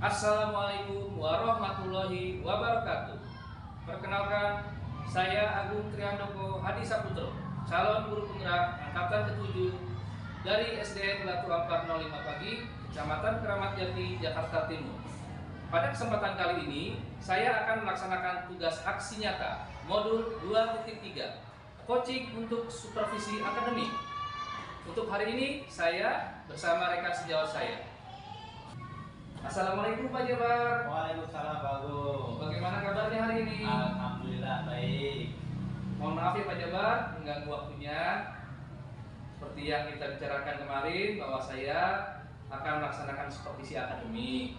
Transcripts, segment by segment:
Assalamualaikum warahmatullahi wabarakatuh. Perkenalkan, saya Agung Trihandoko Hadi Saputro, calon guru penggerak angkatan ke-7 dari SDN Batu Ampar 05 Pagi, Kecamatan Keramat Jati, Jakarta Timur. Pada kesempatan kali ini, saya akan melaksanakan tugas aksi nyata modul 2.3, coaching untuk supervisi akademik. Untuk hari ini, saya bersama rekan sejawat saya. Assalamualaikum Pak Jabar. Waalaikumsalam Pak Agung. Bagaimana kabarnya hari ini? Alhamdulillah baik. Mohon maaf ya Pak Jabar, mengganggu waktunya. Seperti yang kita bicarakan kemarin, bahwa saya akan melaksanakan supervisi akademik.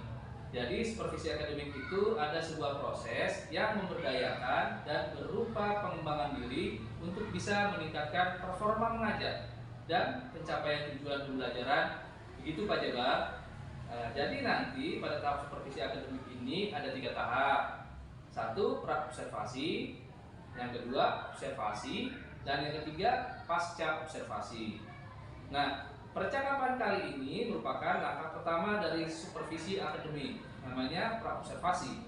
Jadi supervisi akademik itu ada sebuah proses yang memberdayakan dan berupa pengembangan diri untuk bisa meningkatkan performa mengajar dan pencapaian tujuan pembelajaran. Begitu Pak Jabar. Jadi nanti pada tahap supervisi akademik ini ada 3 tahap. 1, pra-observasi, yang kedua observasi, dan yang ketiga pasca observasi. Nah, percakapan kali ini merupakan langkah pertama dari supervisi akademik, namanya pra-observasi.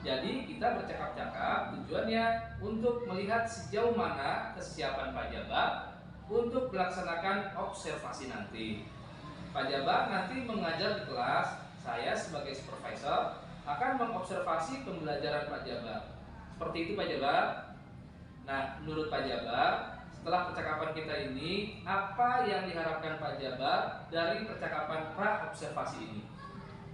Jadi kita bercakap-cakap tujuannya untuk melihat sejauh mana kesiapan Pak Jabar untuk melaksanakan observasi nanti. Pak Jabar nanti mengajar di kelas, saya sebagai supervisor akan mengobservasi pembelajaran Pak Jabar. Seperti itu Pak Jabar. Nah, menurut Pak Jabar, setelah percakapan kita ini, apa yang diharapkan Pak Jabar dari percakapan pra-observasi ini?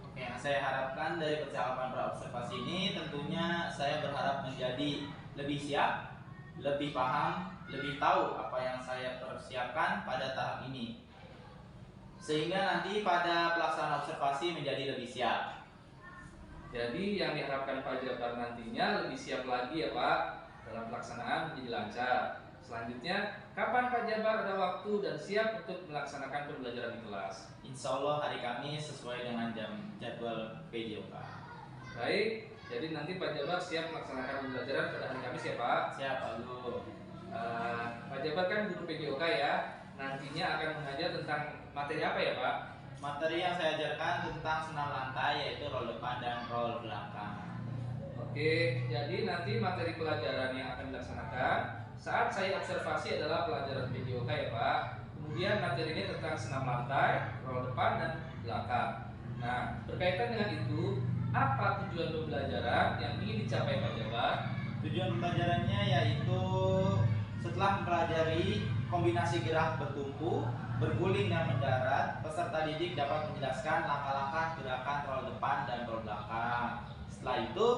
Oke, yang saya harapkan dari percakapan pra-observasi ini tentunya saya berharap menjadi lebih siap, lebih paham, lebih tahu apa yang saya persiapkan pada tahap ini, sehingga nanti pada pelaksanaan observasi menjadi lebih siap. Jadi yang diharapkan Pak Jabar nantinya lebih siap lagi ya Pak, dalam pelaksanaan menjadi lancar. Selanjutnya, kapan Pak Jabar ada waktu dan siap untuk melaksanakan pembelajaran di kelas? Insya Allah hari Kamis sesuai dengan jadwal PJOK. Baik, jadi nanti Pak Jabar siap melaksanakan pembelajaran pada hari Kamis ya Pak? Siap Pak Agung. Pak Jabar kan guru PJOK ya, nantinya akan mengajar tentang materi apa ya Pak? Materi yang saya ajarkan tentang senam lantai, yaitu roll depan dan roll belakang. Oke, jadi nanti materi pelajaran yang akan dilaksanakan saat saya observasi adalah pelajaran PJOK ya Pak. Kemudian materinya tentang senam lantai, roll depan dan belakang. Nah, berkaitan dengan itu, apa tujuan pembelajaran yang ingin dicapai Pak Jabar? Tujuan pembelajarannya yaitu setelah mempelajari kombinasi gerak bertumpu, berguling dan mendarat, peserta didik dapat menjelaskan langkah-langkah gerakan roll depan dan roll belakang. Setelah itu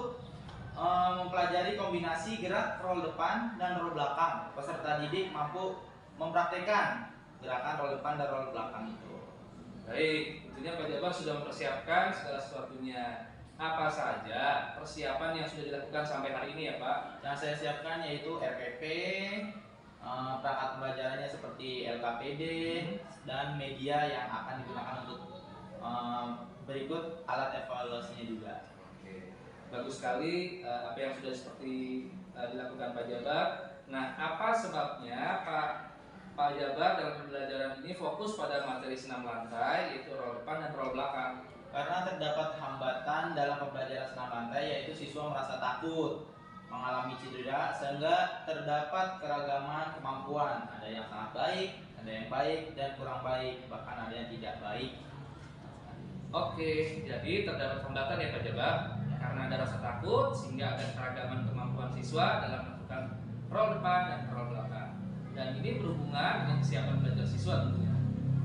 mempelajari kombinasi gerak roll depan dan roll belakang, peserta didik mampu mempraktekkan gerakan roll depan dan roll belakang itu. Baik, tentunya Pak Jabar sudah mempersiapkan segala sesuatunya. Apa saja persiapan yang sudah dilakukan sampai hari ini ya Pak? Yang saya siapkan yaitu RPP, perangkat pembelajarannya seperti LKPD, dan media yang akan digunakan untuk berikut alat evaluasinya juga. Oke. Bagus sekali apa yang sudah seperti dilakukan Pak Jabar. Nah, apa sebabnya Pak Jabar dalam pembelajaran ini fokus pada materi senam lantai, yaitu roll depan dan roll belakang? Karena terdapat hambatan dalam pembelajaran senam lantai, yaitu siswa merasa takut, mengalami cedera, sehingga terdapat keragaman kemampuan. Ada yang sangat baik, ada yang baik dan kurang baik, bahkan ada yang tidak baik. Oke, jadi terdapat hambatan ya Pak Jabar, karena ada rasa takut sehingga ada keragaman kemampuan siswa dalam melakukan roll depan dan roll belakang. Dan ini berhubungan dengan kesiapan belajar siswa tentunya.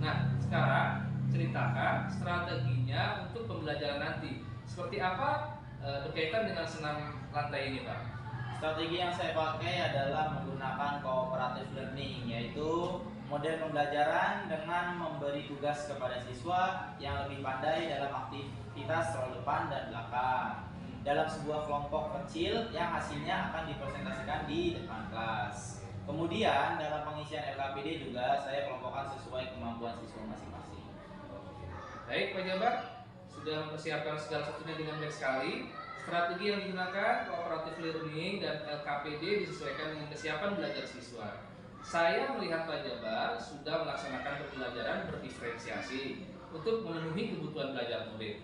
Nah, sekarang ceritakan strateginya untuk pembelajaran nanti. Seperti apa berkaitan dengan senam lantai ini Pak? Strategi yang saya pakai adalah menggunakan cooperative learning, yaitu model pembelajaran dengan memberi tugas kepada siswa yang lebih pandai dalam aktivitas roll depan dan belakang dalam sebuah kelompok kecil yang hasilnya akan dipresentasikan di depan kelas. Kemudian dalam pengisian LKPD juga saya kelompokkan sesuai kemampuan siswa masing-masing. Baik Pak Jabar, sudah mempersiapkan segala sesuatunya dengan baik sekali. Strategi yang digunakan cooperative learning dan LKPD disesuaikan dengan kesiapan belajar siswa. Saya melihat Pak Jabar sudah melaksanakan pembelajaran berdiferensiasi untuk memenuhi kebutuhan belajar murid.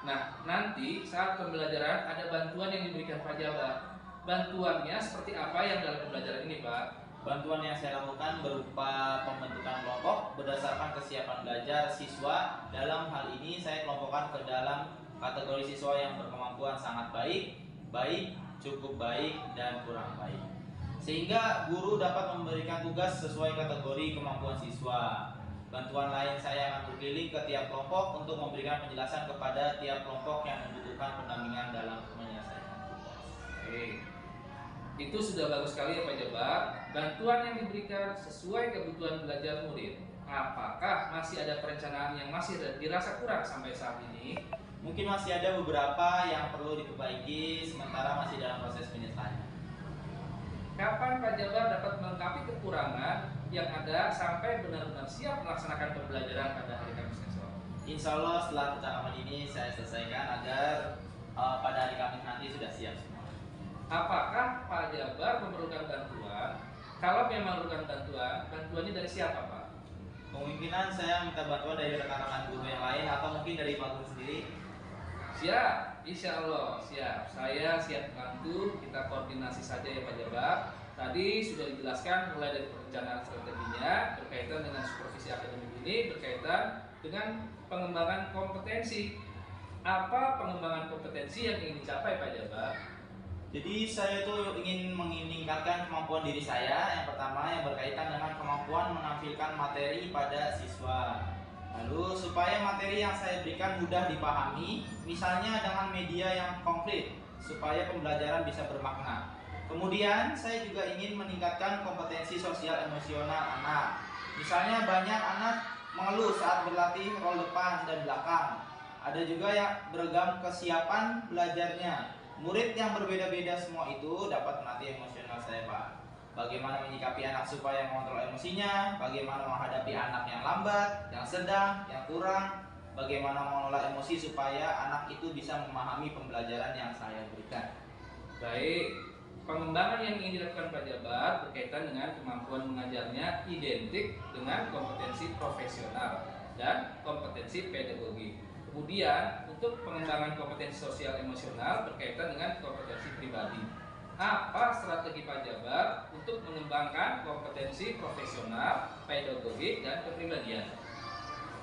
Nah, nanti saat pembelajaran ada bantuan yang diberikan Pak Jabar. Bantuannya seperti apa yang dalam pembelajaran ini, Pak? Bantuan yang saya lakukan berupa pembentukan kelompok berdasarkan kesiapan belajar siswa. Dalam hal ini saya kelompokkan ke dalam kategori siswa yang berkemampuan sangat baik, baik, cukup baik, dan kurang baik. Sehingga guru dapat memberikan tugas sesuai kategori kemampuan siswa. Bantuan lain saya akan berkeliling ke tiap kelompok untuk memberikan penjelasan kepada tiap kelompok yang membutuhkan pendampingan dalam menyelesaikan tugas. Oke. Itu sudah bagus sekali ya Pak Jabar. Bantuan yang diberikan sesuai kebutuhan belajar murid. Apakah masih ada perencanaan yang masih dirasa kurang sampai saat ini? Mungkin masih ada beberapa yang perlu diperbaiki sementara masih dalam proses penyelesaian. Kapan Pak Jabar dapat melengkapi kekurangan yang ada sampai benar-benar siap melaksanakan pembelajaran pada hari Kamis esok? Insya Allah setelah percakapan ini saya selesaikan agar pada hari Kamis nanti sudah siap semua. Apakah Pak Jabar memerlukan bantuan? Kalau memang memerlukan bantuan, bantuannya dari siapa Pak? Kemungkinan saya minta bantuan dari rekan-rekan guru yang lain atau mungkin dari Pak Guru sendiri. Siap, insya Allah siap. Saya siap bantu. Kita koordinasi saja ya Pak Jabar. Tadi sudah dijelaskan mulai dari perencanaan strateginya berkaitan dengan supervisi akademik ini, berkaitan dengan pengembangan kompetensi. Apa pengembangan kompetensi yang ingin dicapai Pak Jabar? Jadi saya tuh ingin meningkatkan kemampuan diri saya. Yang pertama yang berkaitan dengan kemampuan menampilkan materi pada siswa. Lalu supaya materi yang saya berikan mudah dipahami, misalnya dengan media yang konkret, supaya pembelajaran bisa bermakna. Kemudian saya juga ingin meningkatkan kompetensi sosial emosional anak. Misalnya banyak anak mengeluh saat berlatih role depan dan belakang. Ada juga yang beragam kesiapan belajarnya. Murid yang berbeda-beda semua itu dapat melatih emosional saya, Pak. Bagaimana menyikapi anak supaya mengontrol emosinya, bagaimana menghadapi anak yang lambat, yang sedang, yang kurang, bagaimana mengelola emosi supaya anak itu bisa memahami pembelajaran yang saya berikan. Baik, pengembangan yang ingin dilakukan Pak Jabar berkaitan dengan kemampuan mengajarnya identik dengan kompetensi profesional dan kompetensi pedagogi. Kemudian untuk pengembangan kompetensi sosial emosional berkaitan dengan kompetensi pribadi. Apa strategi Pak Jabar untuk mengembangkan kompetensi profesional, pedagogik, dan kepribadian?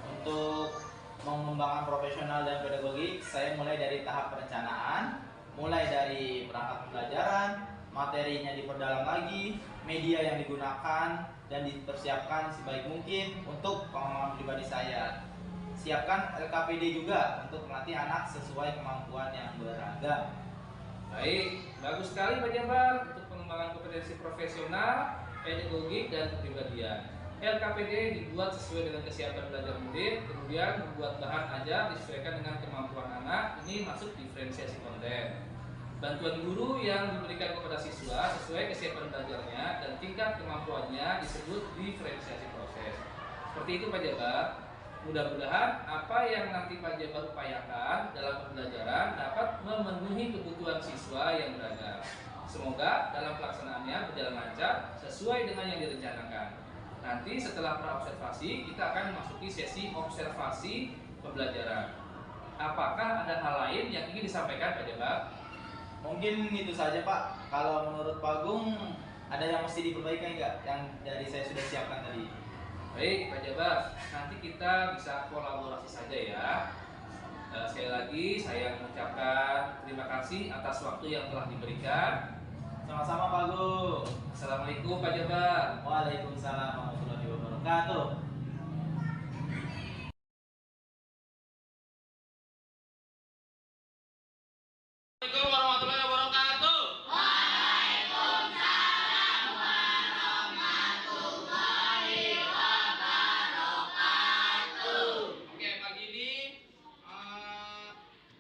Untuk mengembangkan profesional dan pedagogik, saya mulai dari tahap perencanaan, mulai dari perangkat pembelajaran, materinya diperdalam lagi, media yang digunakan, dan dipersiapkan sebaik mungkin untuk pengembangan pribadi saya. Siapkan LKPD juga untuk melatih anak sesuai kemampuan yang beragam. Baik, bagus sekali Pak Jabar untuk pengembangan kompetensi profesional, pedagogik, dan kepribadian. LKPD dibuat sesuai dengan kesiapan belajar murid, kemudian membuat bahan ajar disesuaikan dengan kemampuan anak. Ini masuk diferensiasi konten. Bantuan guru yang diberikan kepada siswa sesuai kesiapan belajarnya dan tingkat kemampuannya disebut diferensiasi proses. Seperti itu Pak Jabar. Mudah-mudahan apa yang nanti Pak Jabar upayakan dalam pembelajaran dapat memenuhi kebutuhan siswa yang beragam. Semoga dalam pelaksanaannya berjalan lancar sesuai dengan yang direncanakan. Nanti setelah praobservasi kita akan memasuki sesi observasi pembelajaran. Apakah ada hal lain yang ingin disampaikan Pak Jabar? Mungkin itu saja Pak. Kalau menurut Pak Gung ada yang mesti diperbaiki enggak yang dari saya sudah siapkan tadi? Baik Pak Jabar, nanti kita bisa kolaborasi saja ya. Sekali lagi saya mengucapkan terima kasih atas waktu yang telah diberikan. Sama-sama Pak Gung. Assalamualaikum Pak Jabar. Waalaikumsalam warahmatullahi wabarakatuh. Assalamualaikum warahmatullahi wabarakatuh. Oke, pagi ini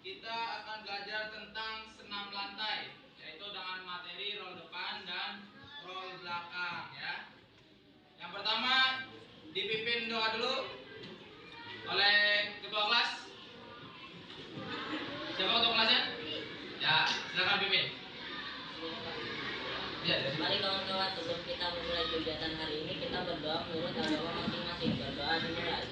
kita akan belajar tentang senam lantai, yaitu dengan materi roll depan dan roll belakang ya. Yang pertama dipimpin doa dulu oleh ketua kelas. Siapa ketua kelasnya? Ya, silakan pimpin. Ya, Mari kawan-kawan, sebelum kita memulai kegiatan hari ini, kita berdoa menurut agama masing-masing. Berdoa dimulai.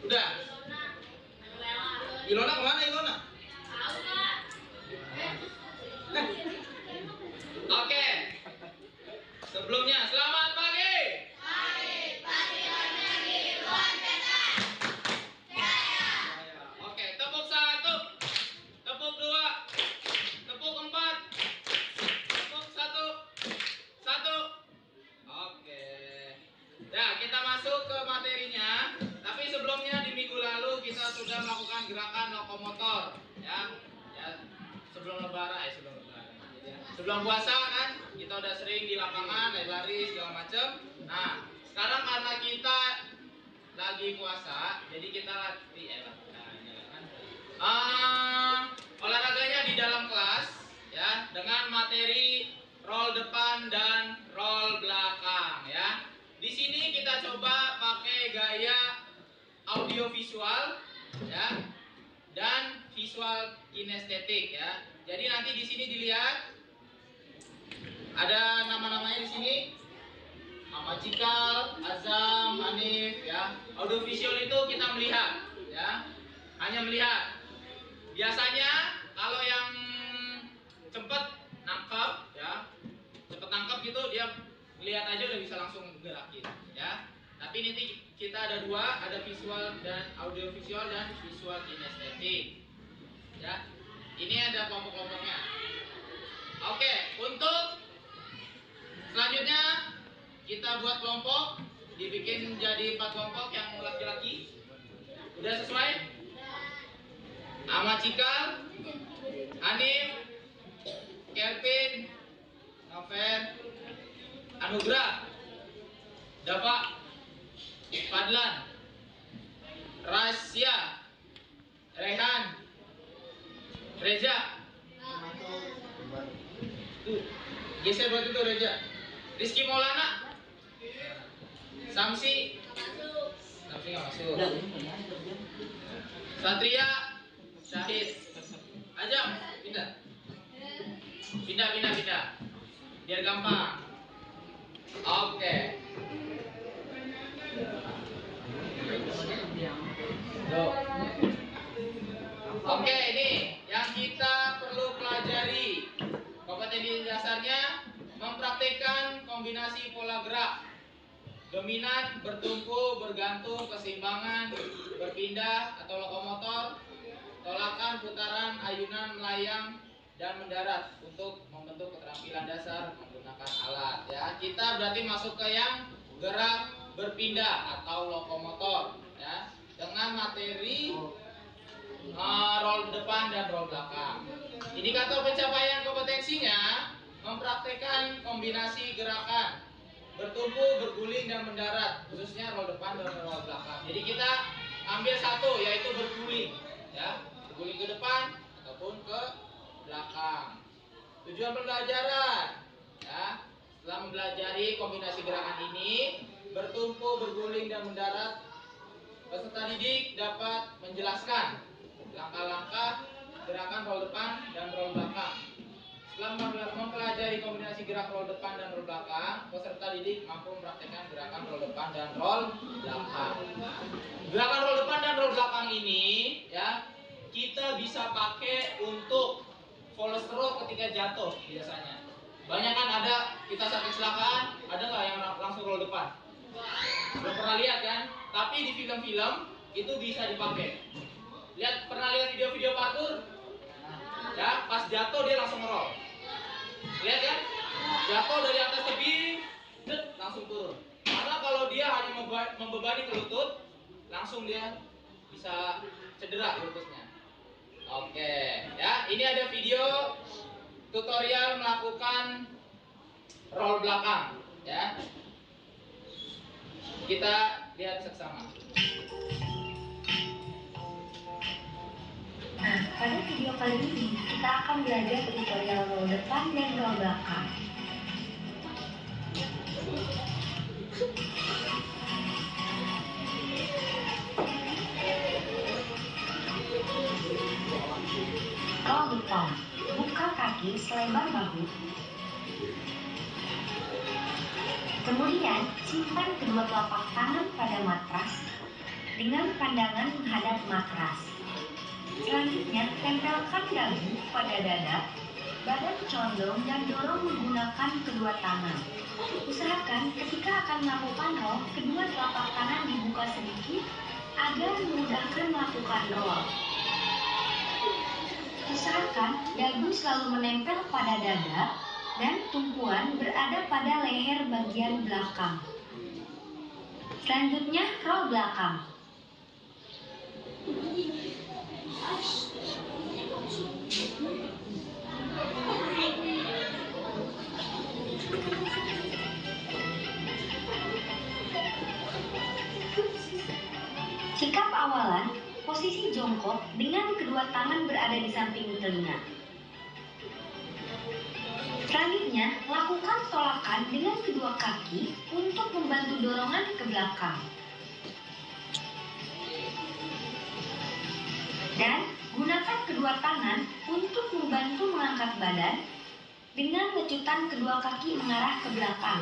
Udah. Ilona kemana Ilona? Oke. Sebelumnya selamat pagi. Oke, tepuk satu, tepuk dua, tepuk empat, tepuk satu, satu. Oke. Ya, kita masuk ke materinya. Tapi sebelumnya di minggu lalu kita sudah melakukan gerakan lokomotor, ya. Sebelum lebaran, sebelum puasa kan, kita udah sering di lapangan lari-lari segala macem. Nah, sekarang karena kita lagi puasa, jadi kita olahraganya di dalam kelas, ya, dengan materi roll depan dan roll belakang, ya. Di sini kita coba pakai gaya audio visual, ya, dan visual kinestetik, ya. Jadi nanti di sini dilihat ada nama-namanya di sini. Amacikal, Azam, Hanif, ya. Audio visual itu kita melihat, ya. Hanya melihat. Biasanya kalau yang cepet nangkep, ya, cepet nangkep gitu, dia lihat aja udah bisa langsung gerakin, ya. Tapi nanti kita ada dua, ada visual dan audio visual dan visual kinestetik, ya. Ini ada kelompok-kelompoknya. Oke, untuk selanjutnya kita buat kelompok, dibikin jadi 4 kelompok yang laki-laki. Udah sesuai? Amacikal, Hanif, Kelvin, Noven, Anugrah, Dava, Fadlan, Rasya, Rehan, Reza. Tuh, geser buat itu Reza. Rizky Maulana, Samsi nggak masuk. Satria, Syahid, Ajam, pindah, biar gampang. Oke. Oke, ini yang kita perlu pelajari. Kompetensi dasarnya mempraktikkan kombinasi pola gerak, dominan, bertumpu, bergantung, keseimbangan, berpindah atau lokomotor, tolakan, putaran, ayunan, melayang, dan mendarat untuk membentuk keterampilan dasar menggunakan alat. Ya, kita berarti masuk ke yang gerak berpindah atau lokomotor, ya, dengan materi roll depan dan roll belakang. Indikator pencapaian kompetensinya mempraktikkan kombinasi gerakan bertumpu, berguling, dan mendarat, khususnya roll depan dan roll belakang. Jadi kita ambil satu, yaitu berguling, ya, berguling ke depan ataupun ke belakang. Tujuan pembelajaran, ya, setelah mempelajari kombinasi gerakan ini, bertumpu, berguling, dan mendarat, peserta didik dapat menjelaskan langkah-langkah gerakan roll depan dan roll belakang. Setelah mempelajari kombinasi gerak roll depan dan roll belakang, peserta didik mampu mempraktekkan gerakan roll depan dan roll belakang. Gerakan roll depan dan roll belakang ini, ya, kita bisa pakai untuk volstro ketika jatuh biasanya. Banyak kan ada kita saat kecelakaan, ada nggak yang langsung roll depan? Belum pernah lihat kan? Tapi di film-film itu bisa dipakai. Pernah lihat video-video parkour? Ya, pas jatuh dia langsung roll. Lihat kan? Jatuh dari atas tebing, langsung turun. Karena kalau dia hanya membebani ke lutut, langsung dia bisa cedera lututnya. Oke, ya, ini ada video tutorial melakukan roll belakang, ya. Kita lihat bersama. Nah, pada video kali ini kita akan belajar tutorial roll depan dan roll belakang. Roll depan, buka kaki selebar bahu. Kemudian simpan kedua telapak tangan pada matras dengan pandangan menghadap matras. Selanjutnya, tempelkan dagu pada dada, badan condong dan dorong menggunakan kedua tangan. Usahakan ketika akan melakukan roll, kedua telapak tangan dibuka sedikit agar memudahkan melakukan roll. Usahakan dagu selalu menempel pada dada dan tumpuan berada pada leher bagian belakang. Selanjutnya, roll belakang. Sikap awalan, posisi jongkok dengan kedua tangan berada di samping telinga. Selanjutnya, lakukan tolakan dengan kedua kaki untuk membantu dorongan ke belakang. Dan gunakan kedua tangan untuk membantu mengangkat badan dengan lecutan kedua kaki mengarah ke belakang.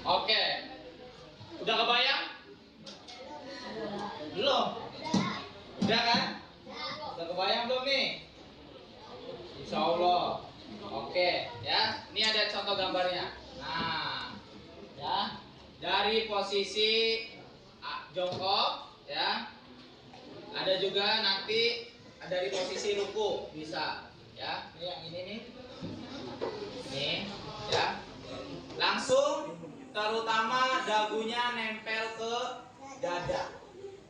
Oke. Udah kebayang? Belum? Udah kan? Udah kebayang belum nih? Insya Allah. Oke, ya. Ini ada contoh gambarnya. Nah, ya. Dari posisi jongkok, ya. Ada juga nanti dari posisi ruku bisa, ya. Ini yang ini nih. Nih, ya. Langsung terutama dagunya nempel ke dada,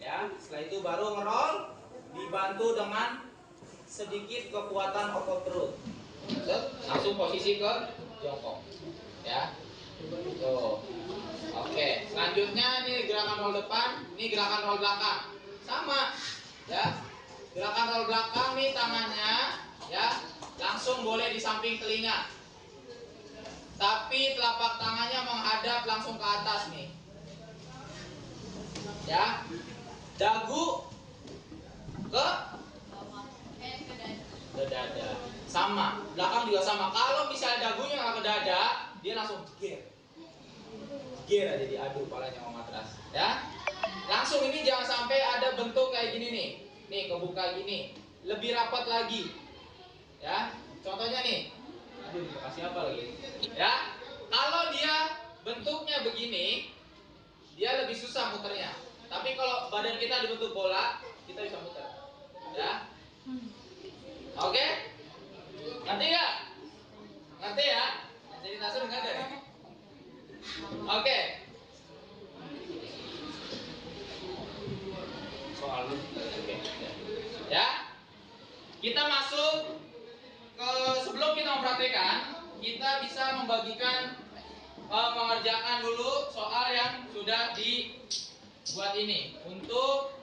ya. Setelah itu baru ngerol, dibantu dengan sedikit kekuatan otot perut. Langsung posisi ke jongkok, ya. Tuh. Oke, selanjutnya ini gerakan roll depan, ini gerakan roll belakang, sama, ya. Gerakan roll belakang nih tangannya, ya, langsung boleh di samping telinga. Tapi telapak tangannya menghadap langsung ke atas nih. Ya. Dagu ke dada. Sama. Belakang juga sama. Kalau misalnya dagunya nggak ke dada, dia langsung gear. Gear aja diadu palanya sama matras. Ya. Langsung ini jangan sampai ada bentuk kayak gini nih. Nih kebuka gini. Lebih rapat lagi. Ya. Contohnya nih. Aduh, kasih apa lagi? Ya, kalau dia bentuknya begini, dia lebih susah muternya. Tapi kalau badan kita dibentuk bola, kita bisa muter. Ya, oke? Ngerti nggak? Ngerti ya? Jadi Nasrul nggak ada nih? Oke. Soal lu. Oke. Ya, kita masuk. Sebelum kita mempraktekkan, kita bisa membagikan mengerjakan dulu soal yang sudah dibuat ini untuk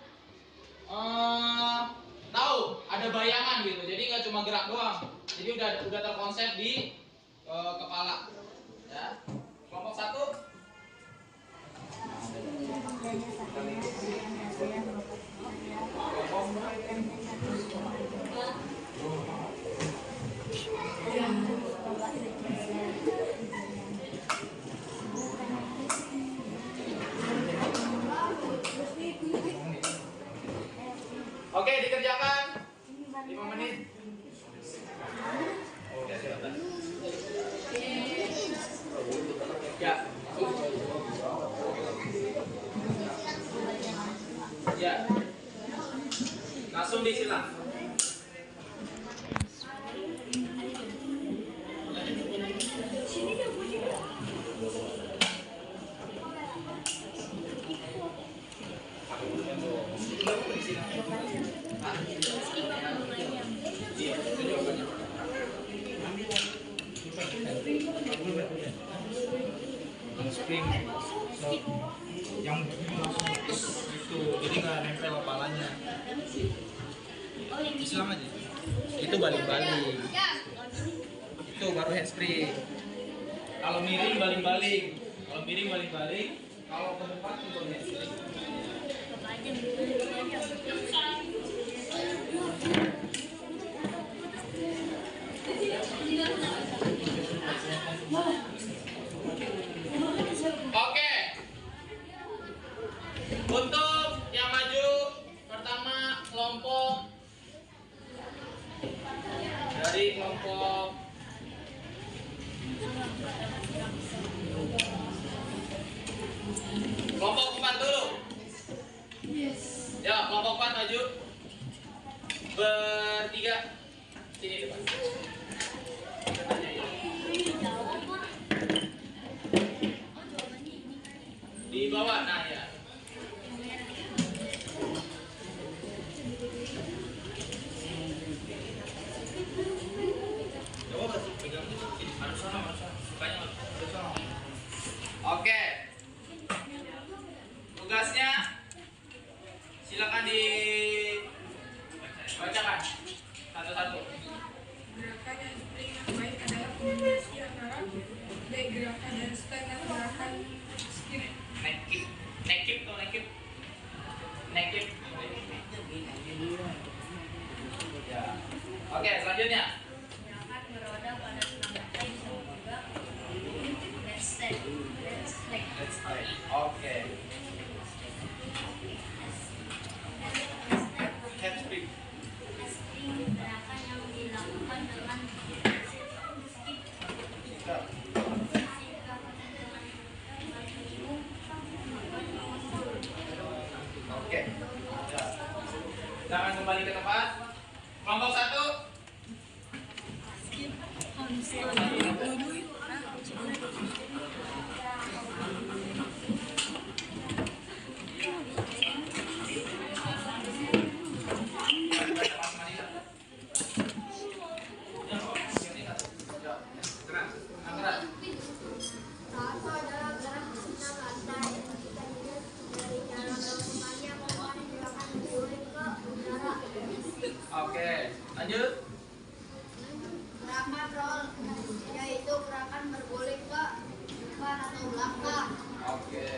tahu ada bayangan gitu. Jadi nggak cuma gerak doang. Jadi udah terkonsep di kepala. Ya. Kelompok 1. Oke, dikerjakan 5 menit. Ya. Ya. Langsung disilang. Spring, so yang situ, jadi nggak nempel kepalanya. Islam aja. Itu baling-baling. Itu baru handspring. Kalau miring baling-baling. Kalau miring baling-baling. Kalau ke depan itu baru handspring. Oke. Untuk yang maju pertama kelompok dari kelompok kelompok 4 dulu. Ya, kelompok 4 maju. Bertiga. Sini depan. Di bawah, nah ya. Coba pegang sini. Harus sana, sukanya harus sana. Oke. Tugasnya silakan dibacakan satu-satu. Gerakan yang spring yang baik adalah kombinasi antara baik gerakan dan stand dan gerakan skip. Nekip. Ya. Oke, selanjutnya. Gerakan beroda pada senam lantai disebut juga let's step. Let's try. Oke. Handspring. Gerakan yang dilakukan dengan skip. Oke. Ya. Jangan kembali ke tempat. Kelompok 1. Satu adalah gerak senam lantai. Ketika dilihat dari cara melakukannya merupakan gerakan berguling ke udara. Oke, lanjut. Gerakan roll yaitu gerakan berguling ke depan atau belakang. Oke.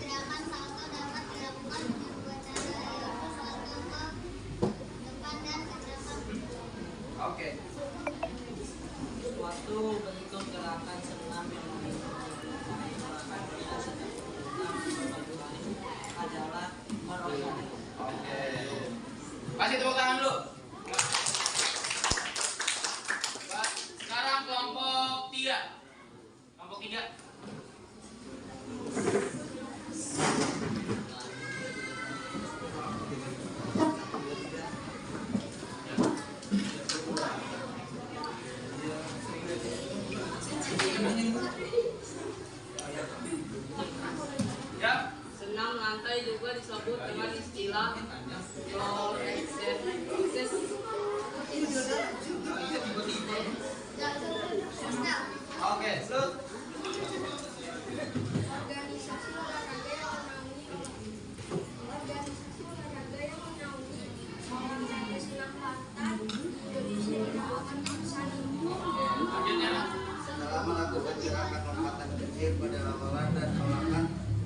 Gerakan salto dapat dilakukan dengan dua cara yaitu salto ke depan dan ke belakang. Oke. Suatu bentuk gerakan senam yang menggunakan benda sedang adalah merombak. Oke. Kasih tepuk tangan dulu. Sekarang kelompok 3. Kelompok 3. Ya. Senam lantai juga disebut dengan istilah roll exercise. Oke, slut. Organisasi olahraga yang menaungi olahraga senam lantai di Indonesia dinamakan Sani. Lanjutnya. Setelah melakukan gerakan lompatan kecil pada awalan dan tolakan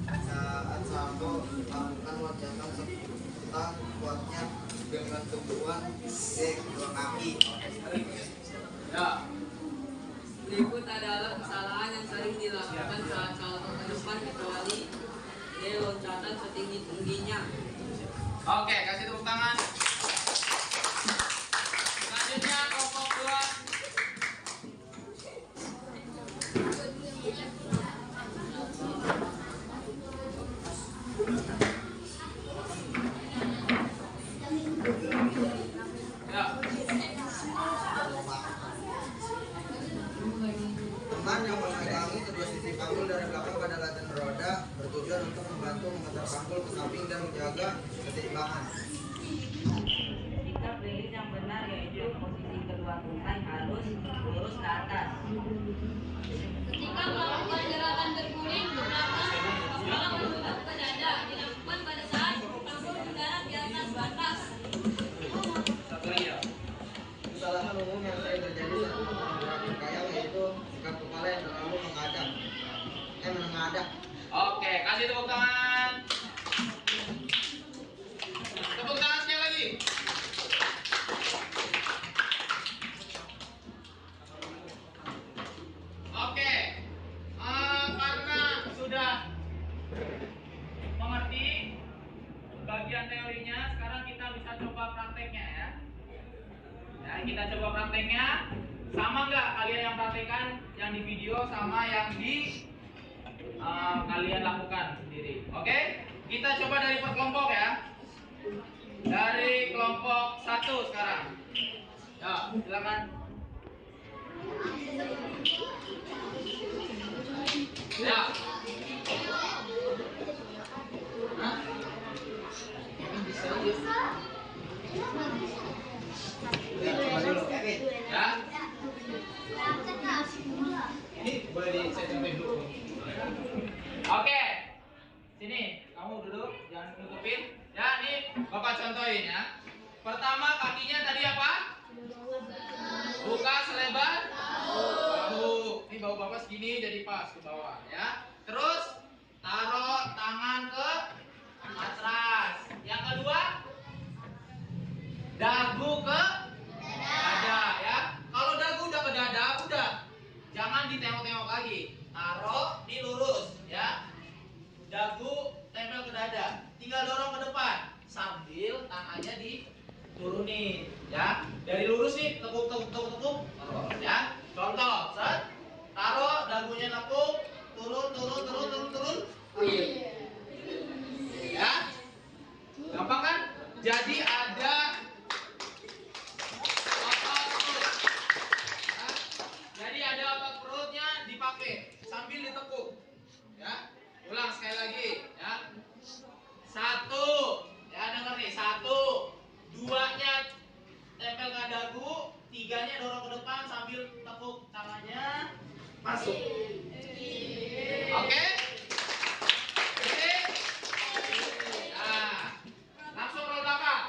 saat salto, lakukan lonjakan serta kuatnya dengan tumpuan kedua kaki. Ya. Berikut adalah kesalahan yang sering dilakukan saat salto ke depan kecuali dari loncatan setinggi-tingginya. Oke, kasih tepuk tangan. Selanjutnya kelompok 2. Ya. Teman yang memegangi kedua sisi panggul dari belakang pada latihan roda bertujuan untuk membantu mengantar panggul ke samping dan menjaga keseimbangan. Sikap berdiri yang benar yaitu posisi kedua tungkai harus lurus ke atas. Ketika melakukan gerakan berguling, gunakan kepala menghadap ke dada. kita coba prakteknya ya. Ya, kita coba prakteknya. Sama nggak kalian yang praktekkan yang di video sama yang di kalian lakukan sendiri? Oke? Kita coba dari per kelompok ya. Dari kelompok 1 sekarang. Ya, silakan. Ya. Hah? Ya, coba dulu. Ya. Ini boleh disetting dulu. Oke. Sini, kamu duduk, jangan nutupin. Ya, ini Bapak contohin ya. Pertama kakinya tadi apa? Buka selebar bahu. Ini bahu Bapak segini jadi pas ke bawah ya. Terus taruh tangan ke matras. Yang kedua, dagu ke dada ya. Kalau dagu udah ke dada, udah jangan ditengok-tengok lagi. Taruh dilurus ya. Dagu tempel ke dada. Tinggal dorong ke depan sambil tangannya diturunin ya. Dari lurus nih, tekuk taruh ya. Contoh, set. Taruh dagunya nekuk, turun. Ya. Gampang kan? Jadi ada otot perut. Ya. Jadi ada otot perutnya dipakai sambil ditekuk. Ya. Ulang sekali lagi ya. 1. Ya, dengar nih. 1. 2-nya tempel ke dagu, 3-nya dorong ke depan sambil tekuk tangannya masuk. Oke? Oke? Nah, langsung roll belakang.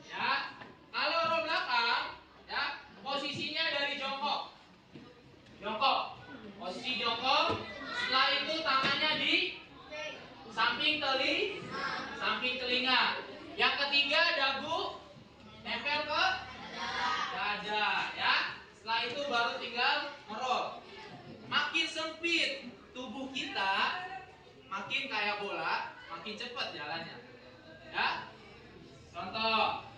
Ya. Kalau roll belakang, ya, posisinya dari jongkok. Jongkok. Posisi jongkok. Setelah itu tangannya di samping telinga. Yang ketiga dagu nempel ke dada ya. Setelah itu baru tinggal ngerol. Makin sempit tubuh kita, makin kayak bola, makin cepat jalannya. Ya. Contoh.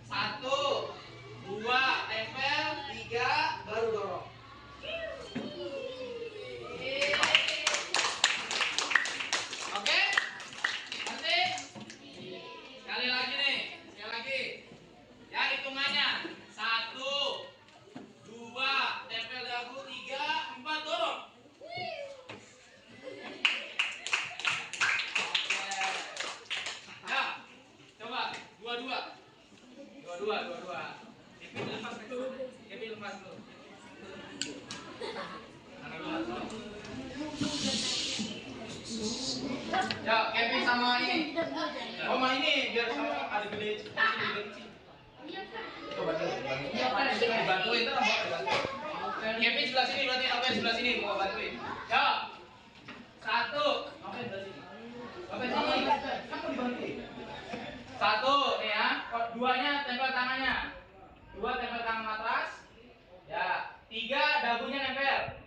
1, 2 tempel, 3 baru dorong. Oke? Nanti sekali lagi nih, sekali lagi. Ya, hitungannya 1, 2 tempel dagu, 3, 4 dorong. Oke. Ya, coba 22. Kepi lepas dulu. Ya, Kepi sama ini. Oma ini biar sama ada gede. Coba dibantuin tuh, Kepi sebelah sini berarti apa sebelah sini mau bantuin. Ya. 1, apa sebelah sini? Apa sini? Kamu dibantuin. 1 nih ya. 2-nya tempel tangannya. 2 tempel tangan matras. Ya, 3 dagunya nempel.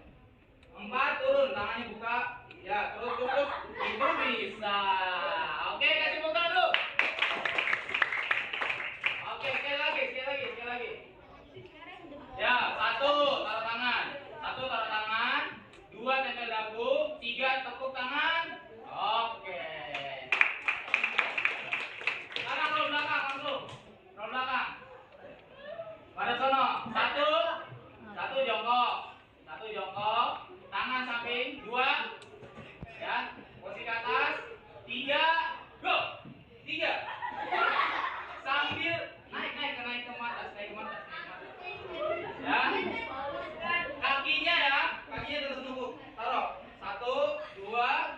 4 turun, tangannya buka. Ya, terus cukup. Itu bisa. Oke, kasih buka dulu. Oke, sekali lagi. Ya, 1 taruh tangan. 1 taruh tangan. 2 tempel dagu. 3 tekuk tangan. Oke. Sekarang roll belakang langsung. Roll belakang. Pada sono. 1 jongkok. 1 jongkok. Tangan samping. 2. Ya. Posisi ke atas. 3. Go. 3. Sambil naik ke atas. Ya. Kakinya terus nunggu. Taruh. 1, 2,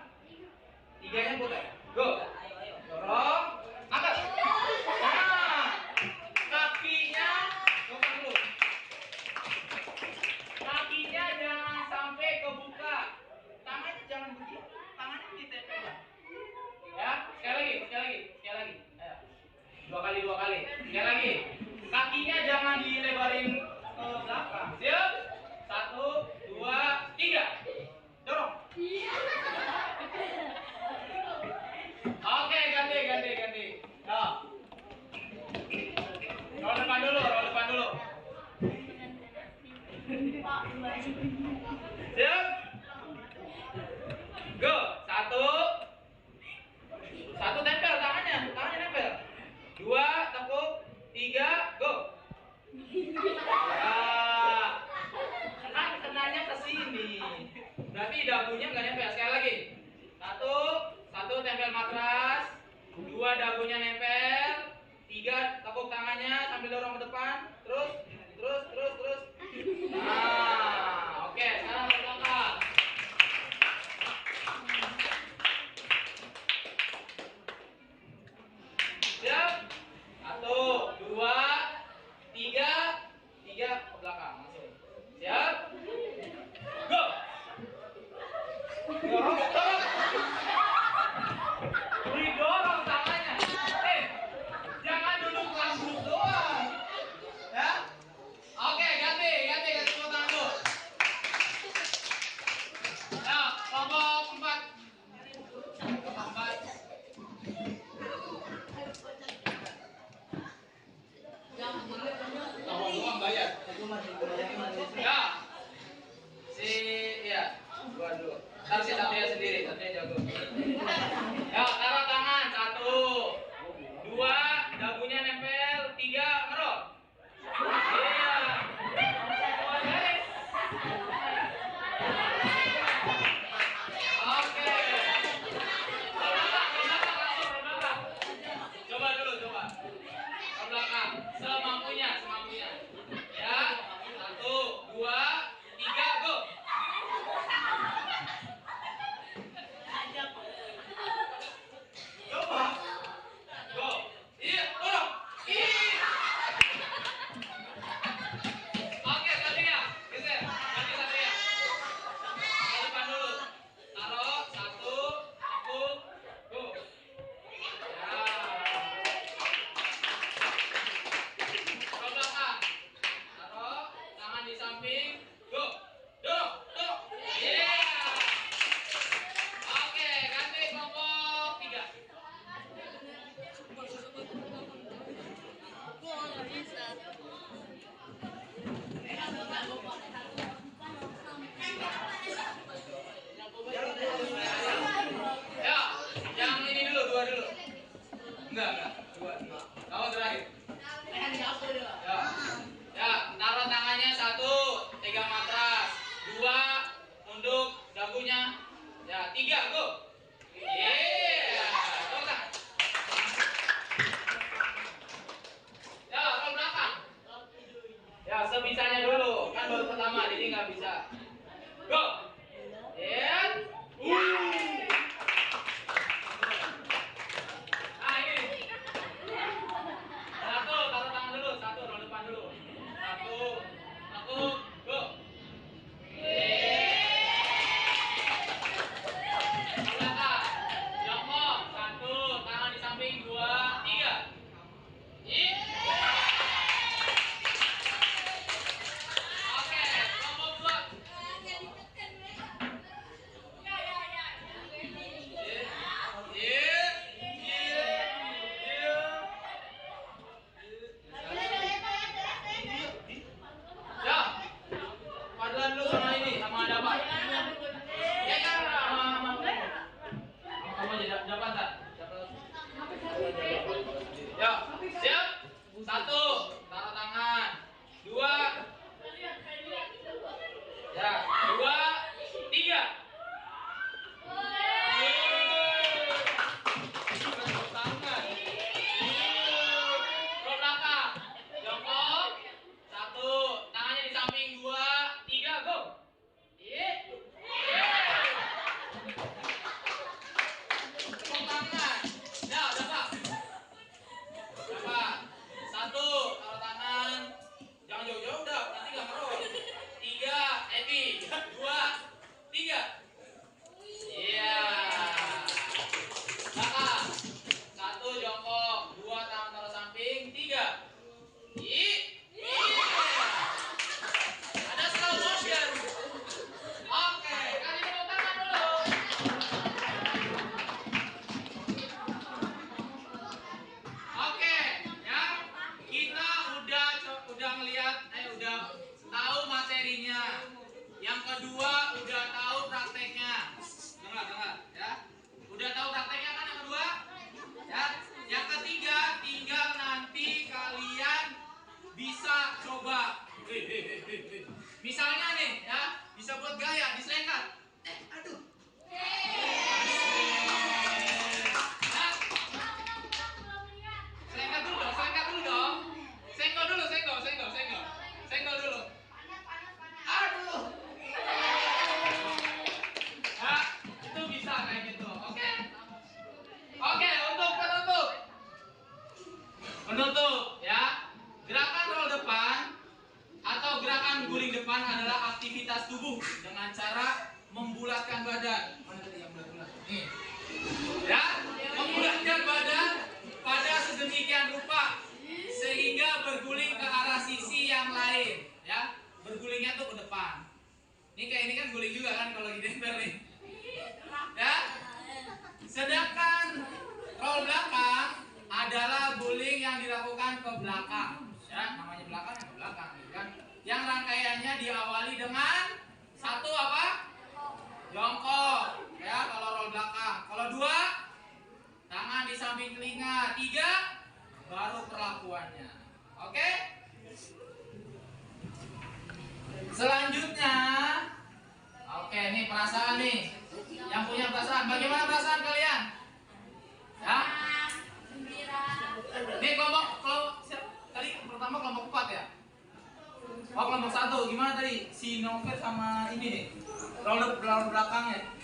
3-nya putar. Go. Dorong. Angkat. Nah. Kakinya buka dulu. Kakinya jangan sampai kebuka. Tangannya jangan begini. Tangannya ditempel. Ya, sekali lagi. Ayo. 2 kali. Sekali lagi. Kakinya jangan dilebarin ke belakang. Siap? 1, 2, 3. Dorong. Oke, ganti. Ya. nempel matras, 2 dagunya nempel, 3 tekuk tangannya sambil dorong ke depan, terus. Nah, oke, sekarang ke belakang. Siap? 1, 2, 3 ke belakang langsung. Siap? Go. Dorong. Didorong tangannya. Jangan duduk langsung doang. Ya? Oke, ganti tepuk tangan dulu. Ya, kelompok 4. Ya. Dua dulu. Ntar si satunya sendiri, satunya jago. Ya, taruh tangan. 1, 2, dagunya nempel, 3, ngerol. Iya. Semua garis. Oke. Coba dulu. Ke belakang. Semampunya. Ya. 1, 2, 3, go. Coba. Go. Iya, dorong. Oke, Satria. Geser. Ganti Satria. Ke depan dulu. Taruh. 1, tekuk. Go. Ya. Ke belakang. Taruh. Tangan di samping. Go. Dorong. Iya. Oke, ganti kelompok 3. Ya, yang ini dulu, 2 dulu. Enggak, 2. Kamu terakhir. Ya, taruh tangannya 1, pegang matras. 2, nunduk dagunya. Ya, 3, go. Iya. Tepuk tangan. Ya, ke belakang. Ya, sebisanya dulu. Kan baru pertama, jadi nggak bisa. Go. And nah, ini. 1, taruh tangan dulu. 1, roll depan dulu. 1, tekuk, go. Ke belakang. Jongkok. 1, tangan di samping. 2, 3. Oke, kelompok 2. Ya, paduan dulu sama ini, sama dapat. Ya, sama kamu aja dapat tak? Ya, siap? 1, taruh tangan. 2, ya, 2, 3. Tangan. Ke belakang. Jongkok. 1, tangannya di samping. 2, 3, go. Tepuk tangan. Ya, dapat. 1, diawali dengan satu apa? Jongkok, ya kalau roll belakang. Kalau dua, tangan di samping telinga. Tiga, baru perlakuannya. Oke? Selanjutnya, oke nih perasaan nih. Yang punya perasaan, bagaimana perasaan kalian? Ya? Nih kelompok tadi pertama kelompok 4 ya? Oh kelompok 1, gimana tadi? Si Novel sama ini nih, roll belakangnya.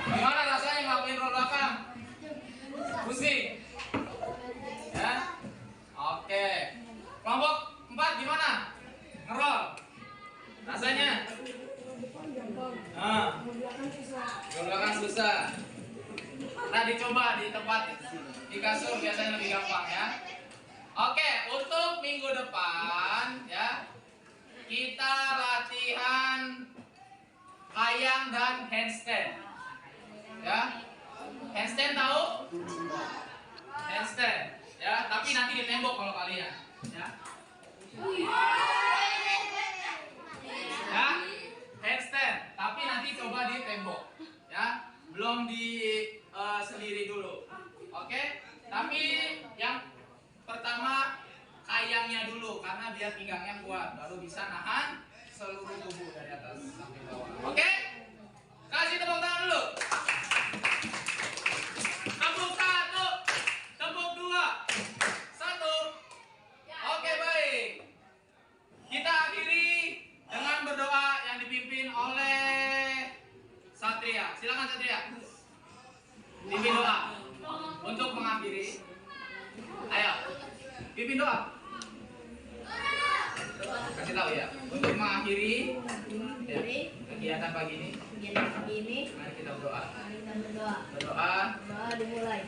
Gimana rasanya ngelakuin roll belakang? Pusing? Ya? Oke. Kelompok 4 gimana? Ngerol? Rasanya? Roll belakang susah. Nah dicoba di tempat di kasur biasanya lebih gampang ya. Oke, untuk minggu depan ya kita latihan kayang dan handstand. Ya, handstand tahu? Handstand. Ya, tapi nanti di tembok kalau kalian. Ya. Ya, handstand. Tapi nanti coba di tembok. Ya, belum di sendiri dulu. Oke? Tapi yang pertama kayangnya dulu karena biar pinggangnya kuat baru bisa nahan seluruh tubuh dari atas sampai bawah. Oke? Kasih tepuk tangan dulu. Tepuk 1, tepuk 2, 1. Oke baik. Kita akhiri dengan berdoa yang dipimpin oleh Satria. Silakan Satria. Pimpin doa untuk mengakhiri. Ayo, pimpin doa. Kasih tahu ya, untuk mengakhiri ya, kegiatan pagi ini. Mari kita berdoa. Berdoa. Dimulai.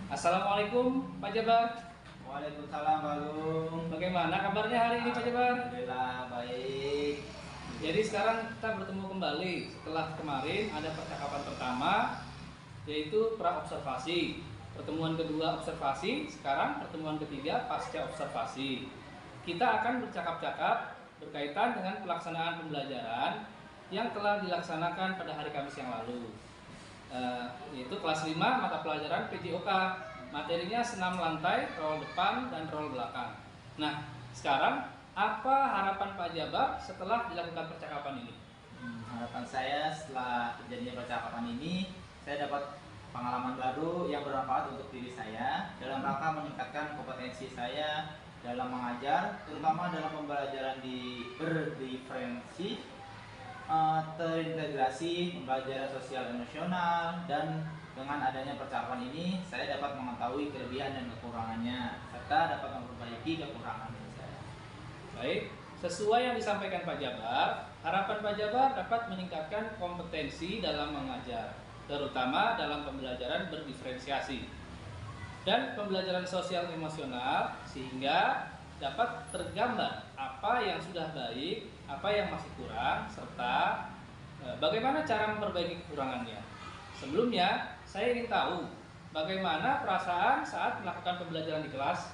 Assalamualaikum Pak Jabar. Waalaikumsalam Pak Agung. Bagaimana kabarnya hari ini Pak Jabar? Alhamdulillah baik. Jadi sekarang kita bertemu kembali setelah kemarin ada percakapan pertama yaitu pra observasi. Pertemuan kedua observasi, sekarang pertemuan ketiga pasca observasi. Kita akan bercakap-cakap berkaitan dengan pelaksanaan pembelajaran yang telah dilaksanakan pada hari Kamis yang lalu. Yaitu kelas 5 mata pelajaran PJOK, materinya senam lantai, roll depan dan roll belakang. Nah, sekarang apa harapan Pak Jabar setelah dilakukan percakapan ini? Harapan saya setelah terjadinya percakapan ini, saya dapat pengalaman baru yang bermanfaat untuk diri saya dalam rangka meningkatkan kompetensi saya dalam mengajar, terutama dalam pembelajaran berdiferensi, terintegrasi, pembelajaran sosial emosional, dan dengan adanya percakapan ini saya dapat mengetahui kelebihan dan kekurangannya serta dapat memperbaiki kekurangan saya. Baik, sesuai yang disampaikan Pak Jabar, harapan Pak Jabar dapat meningkatkan kompetensi dalam mengajar, terutama dalam pembelajaran berdiferensiasi dan pembelajaran sosial emosional, sehingga dapat tergambar apa yang sudah baik, apa yang masih kurang, serta bagaimana cara memperbaiki kekurangannya. Sebelumnya, saya ingin tahu bagaimana perasaan saat melakukan pembelajaran di kelas.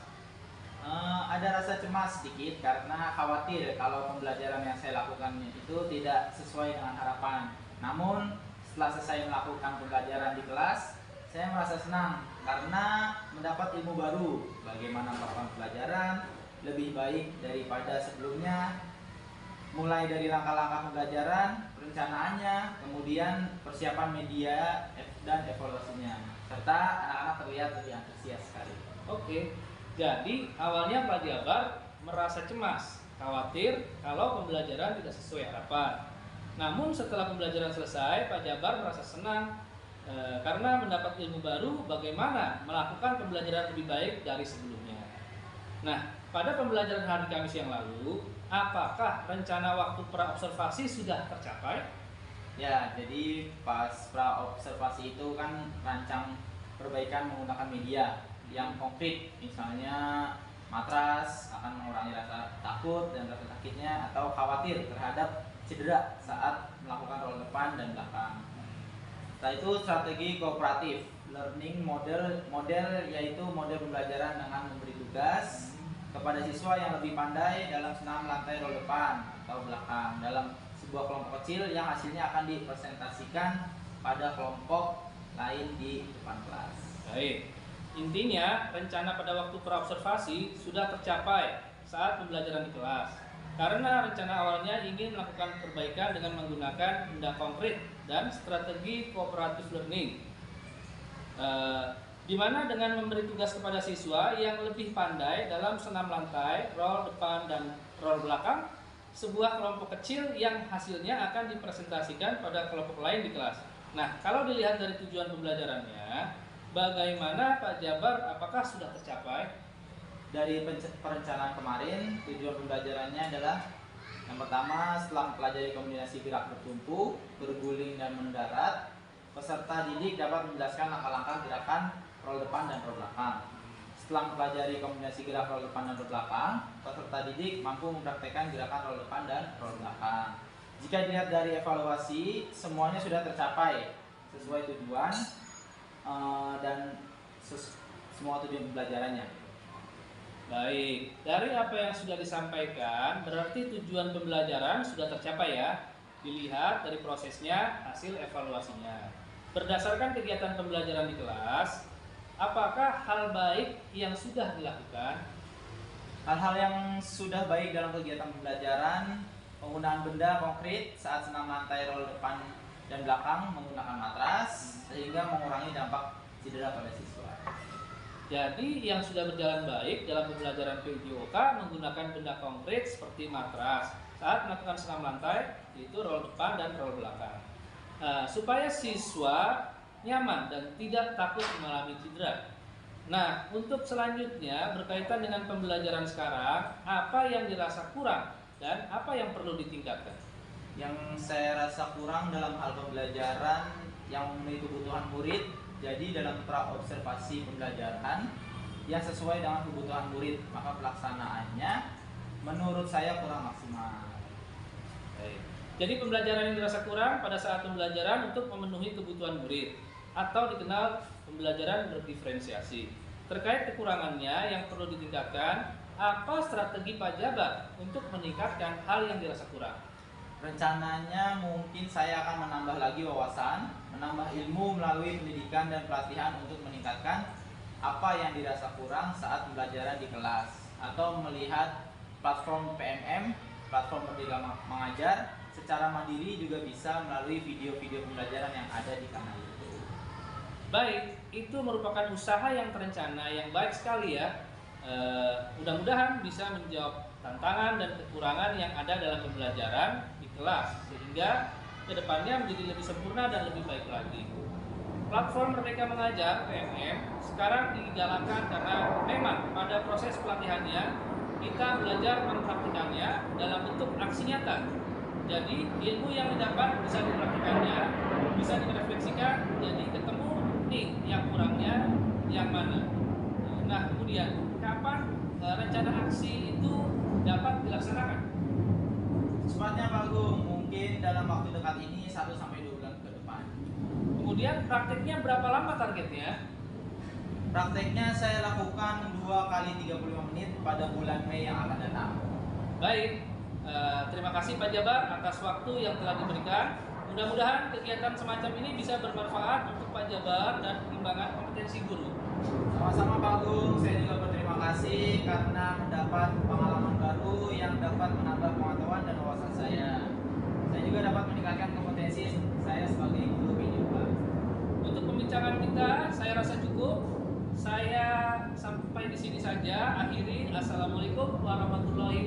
Ada rasa cemas sedikit karena khawatir kalau pembelajaran yang saya lakukan itu tidak sesuai dengan harapan. Namun setelah selesai melakukan pembelajaran di kelas, saya merasa senang karena mendapat ilmu baru, bagaimana melakukan pembelajaran lebih baik daripada sebelumnya, mulai dari langkah-langkah pembelajaran, perencanaannya, kemudian persiapan media dan evaluasinya, serta anak-anak terlihat lebih antusias sekali. Oke, jadi awalnya Pak Jabar merasa cemas, khawatir kalau pembelajaran tidak sesuai harapan. Namun setelah pembelajaran selesai, Pak Jabar merasa senang karena mendapat ilmu baru bagaimana melakukan pembelajaran lebih baik dari sebelumnya. Nah, pada pembelajaran hari Kamis yang lalu, apakah rencana waktu pra-observasi sudah tercapai? Ya, jadi pas pra-observasi itu kan rancang perbaikan menggunakan media yang konkret, misalnya matras akan mengurangi rasa takut dan rasa sakitnya atau khawatir terhadap cedera saat melakukan roll depan dan belakang. Setelah itu strategi kooperatif learning model yaitu model pembelajaran dengan memberi tugas kepada siswa yang lebih pandai dalam senam lantai roll depan atau belakang dalam sebuah kelompok kecil yang hasilnya akan dipresentasikan pada kelompok lain di depan kelas. Baik, intinya rencana pada waktu pra-observasi sudah tercapai saat pembelajaran di kelas. Karena rencana awalnya ingin melakukan perbaikan dengan menggunakan benda konkret dan strategi cooperative learning, di mana dengan memberi tugas kepada siswa yang lebih pandai dalam senam lantai, roll depan dan roll belakang, sebuah kelompok kecil yang hasilnya akan dipresentasikan pada kelompok lain di kelas. Nah, kalau dilihat dari tujuan pembelajarannya, bagaimana Pak Jabar, apakah sudah tercapai? Dari perencanaan kemarin, tujuan pembelajarannya adalah yang pertama, setelah mempelajari kombinasi gerak bertumpu, berguling dan mendarat, peserta didik dapat menjelaskan langkah-langkah gerakan roll depan dan roll belakang. Setelah mempelajari kombinasi gerak roll depan dan roll belakang, peserta didik mampu mempraktekkan gerakan roll depan dan roll belakang. Jika dilihat dari evaluasi, semuanya sudah tercapai sesuai tujuan dan semua tujuan pembelajarannya. Baik, dari apa yang sudah disampaikan, berarti tujuan pembelajaran sudah tercapai ya. Dilihat dari prosesnya, hasil evaluasinya. Berdasarkan kegiatan pembelajaran di kelas, apakah hal baik yang sudah dilakukan? Hal-hal yang sudah baik dalam kegiatan pembelajaran, penggunaan benda konkret saat senam lantai roll depan dan belakang menggunakan matras, sehingga mengurangi dampak cedera pada siswa. Jadi yang sudah berjalan baik dalam pembelajaran PJOK menggunakan benda konkret seperti matras saat melakukan senam lantai, yaitu roll depan dan roll belakang, supaya siswa nyaman dan tidak takut mengalami cedera. Nah, untuk selanjutnya berkaitan dengan pembelajaran sekarang, apa yang dirasa kurang dan apa yang perlu ditingkatkan? Yang saya rasa kurang dalam hal pembelajaran yang memenuhi kebutuhan murid, jadi dalam pra-observasi pembelajaran yang sesuai dengan kebutuhan murid, maka pelaksanaannya menurut saya kurang maksimal. Baik. Jadi pembelajaran yang dirasa kurang pada saat pembelajaran untuk memenuhi kebutuhan murid atau dikenal pembelajaran berdiferensiasi. Terkait kekurangannya yang perlu ditingkatkan, apa strategi Pak Jabar untuk meningkatkan hal yang dirasa kurang? Rencananya mungkin saya akan menambah lagi wawasan, menambah ilmu melalui pendidikan dan pelatihan untuk meningkatkan apa yang dirasa kurang saat pembelajaran di kelas, atau melihat platform PMM, platform Merdeka Mengajar secara mandiri juga bisa melalui video-video pembelajaran yang ada di kanal YouTube. Baik, itu merupakan usaha yang terencana yang baik sekali ya. Mudah-mudahan bisa menjawab tantangan dan kekurangan yang ada dalam pembelajaran di kelas, sehingga kedepannya menjadi lebih sempurna dan lebih baik lagi. Platform Merdeka Mengajar PMM sekarang digalakkan karena memang pada proses pelatihannya kita belajar mempraktikannya dalam bentuk aksi nyata. Jadi ilmu yang didapat bisa dipraktikannya, bisa direfleksikan, jadi ketemu nih yang kurangnya yang mana. Nah, kemudian kapan rencana aksi itu dapat dilaksanakan? Secepatnya Pak Agung, mungkin dalam waktu dekat ini 1-2 bulan ke depan. Kemudian prakteknya berapa lama targetnya? Prakteknya saya lakukan 2 kali 35 menit pada bulan Mei yang akan datang. Baik, terima kasih Pak Jabar atas waktu yang telah diberikan Mudah-mudahan kegiatan semacam ini bisa bermanfaat untuk Pak Jabar dan pengembangan kompetensi guru. Sama-sama Pak Agung, saya juga berterima kasih karena mendapat pengalaman baru yang dapat menambah pengetahuan dan wawasan saya. Saya juga dapat meningkatkan kompetensi saya sebagai guru video, Pak. Untuk pembicaraan kita, saya rasa cukup. Saya sampai di sini saja. Akhiri, assalamualaikum warahmatullahi